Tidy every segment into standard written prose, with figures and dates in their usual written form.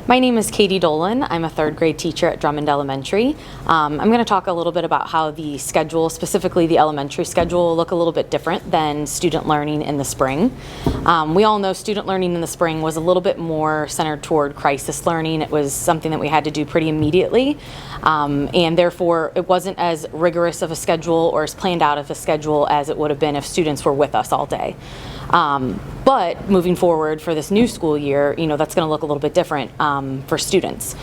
My name is Katie Dolan. I'm a third grade teacher at Drummond Elementary. I'm going to talk a little bit about how the schedule, specifically the elementary schedule, will look a little bit different than student learning in the spring. We all know student learning in the spring was a little bit more centered toward crisis learning. It was something that we had to do pretty immediately, and therefore it wasn't as rigorous of a schedule or as planned out of a schedule as it would have been if students were with us all day. But moving forward for this new school year, that's going to look a little bit different for students.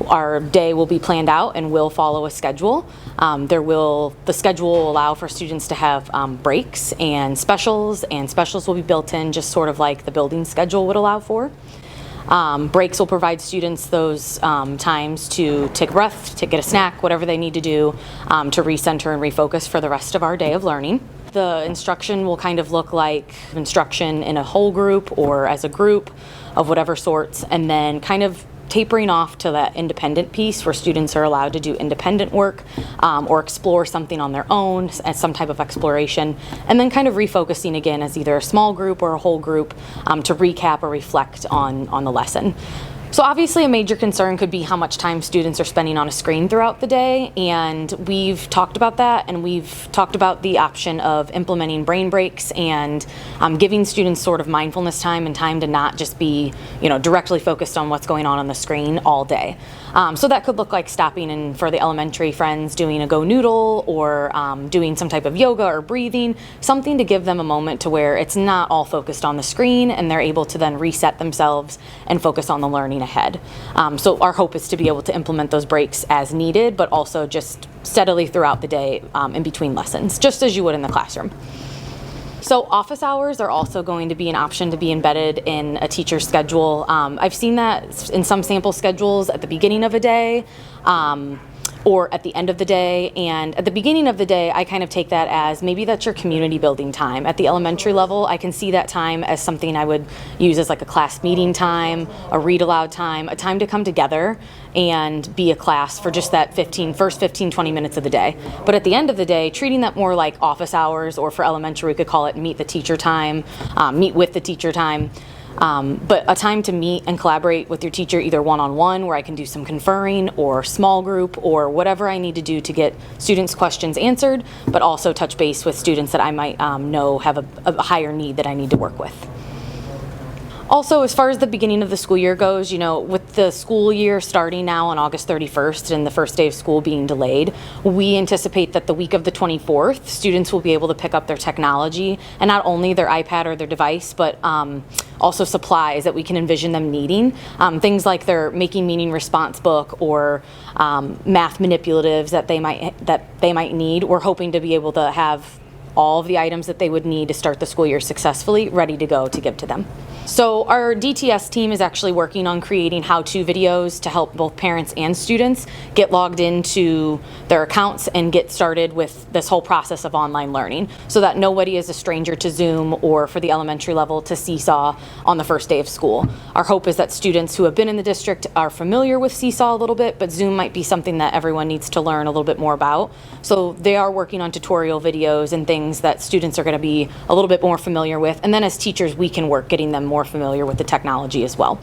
Our day will be planned out and will follow a schedule. The schedule will allow for students to have breaks and specials will be built in just sort of like the building schedule would allow for. Breaks will provide students those times to take a breath, to get a snack, whatever they need to do to recenter and refocus for the rest of our day of learning. The instruction will kind of look like instruction in a whole group or as a group of whatever sorts, and then kind of tapering off to that independent piece where students are allowed to do independent work or explore something on their own as some type of exploration, and then kind of refocusing again as either a small group or a whole group to recap or reflect on the lesson. So obviously a major concern could be how much time students are spending on a screen throughout the day, and we've talked about that, and we've talked about the option of implementing brain breaks and giving students sort of mindfulness time and time to not just be directly focused on what's going on the screen all day. So that could look like stopping and for the elementary friends doing a go noodle or doing some type of yoga or breathing, something to give them a moment to where it's not all focused on the screen and they're able to then reset themselves and focus on the learning ahead. So our hope is to be able to implement those breaks as needed, but also just steadily throughout the day in between lessons, just as you would in the classroom. So office hours are also going to be an option to be embedded in a teacher's schedule. I've seen that in some sample schedules at the beginning of a day or at the end of the day. And at the beginning of the day, I kind of take that as maybe that's your community building time. At the elementary level, I can see that time as something I would use as like a class meeting time, a read aloud time, a time to come together and be a class for just that first 15, 20 minutes of the day. But at the end of the day, treating that more like office hours, or for elementary, we could call it meet the teacher time, meet with the teacher time. But a time to meet and collaborate with your teacher, either one-on-one where I can do some conferring or small group or whatever I need to do to get students' questions answered, but also touch base with students that I might know have a higher need that I need to work with. Also, as far as the beginning of the school year goes, with the school year starting now on August 31st and the first day of school being delayed, we anticipate that the week of the 24th, students will be able to pick up their technology, and not only their iPad or their device, but also supplies that we can envision them needing. Things like their Making Meaning response book or math manipulatives that they might need. We're hoping to be able to have all of the items that they would need to start the school year successfully ready to go to give to them. So our DTS team is actually working on creating how-to videos to help both parents and students get logged into their accounts and get started with this whole process of online learning, so that nobody is a stranger to Zoom or, for the elementary level, to Seesaw on the first day of school. Our hope is that students who have been in the district are familiar with Seesaw a little bit, but Zoom might be something that everyone needs to learn a little bit more about. So they are working on tutorial videos and things that students are going to be a little bit more familiar with, and then as teachers we can work getting them more familiar with the technology as well.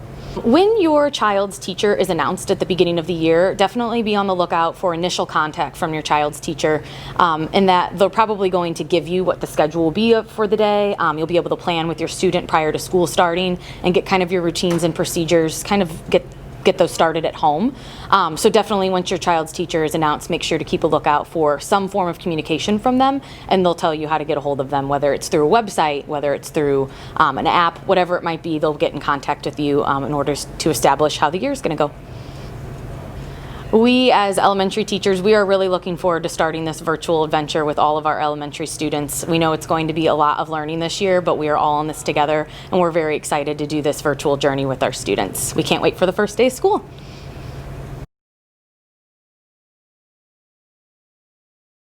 When your child's teacher is announced at the beginning of the year, definitely be on the lookout for initial contact from your child's teacher, and that they're probably going to give you what the schedule will be for the day. You'll be able to plan with your student prior to school starting and get kind of your routines and procedures, kind of get those started at home. So definitely once your child's teacher is announced, make sure to keep a lookout for some form of communication from them, and they'll tell you how to get a hold of them, whether it's through a website, whether it's through an app, whatever it might be. They'll get in contact with you in order to establish how the year is going to go. We, as elementary teachers, we are really looking forward to starting this virtual adventure with all of our elementary students. We know it's going to be a lot of learning this year, but we are all in this together, and we're very excited to do this virtual journey with our students. We can't wait for the first day of school.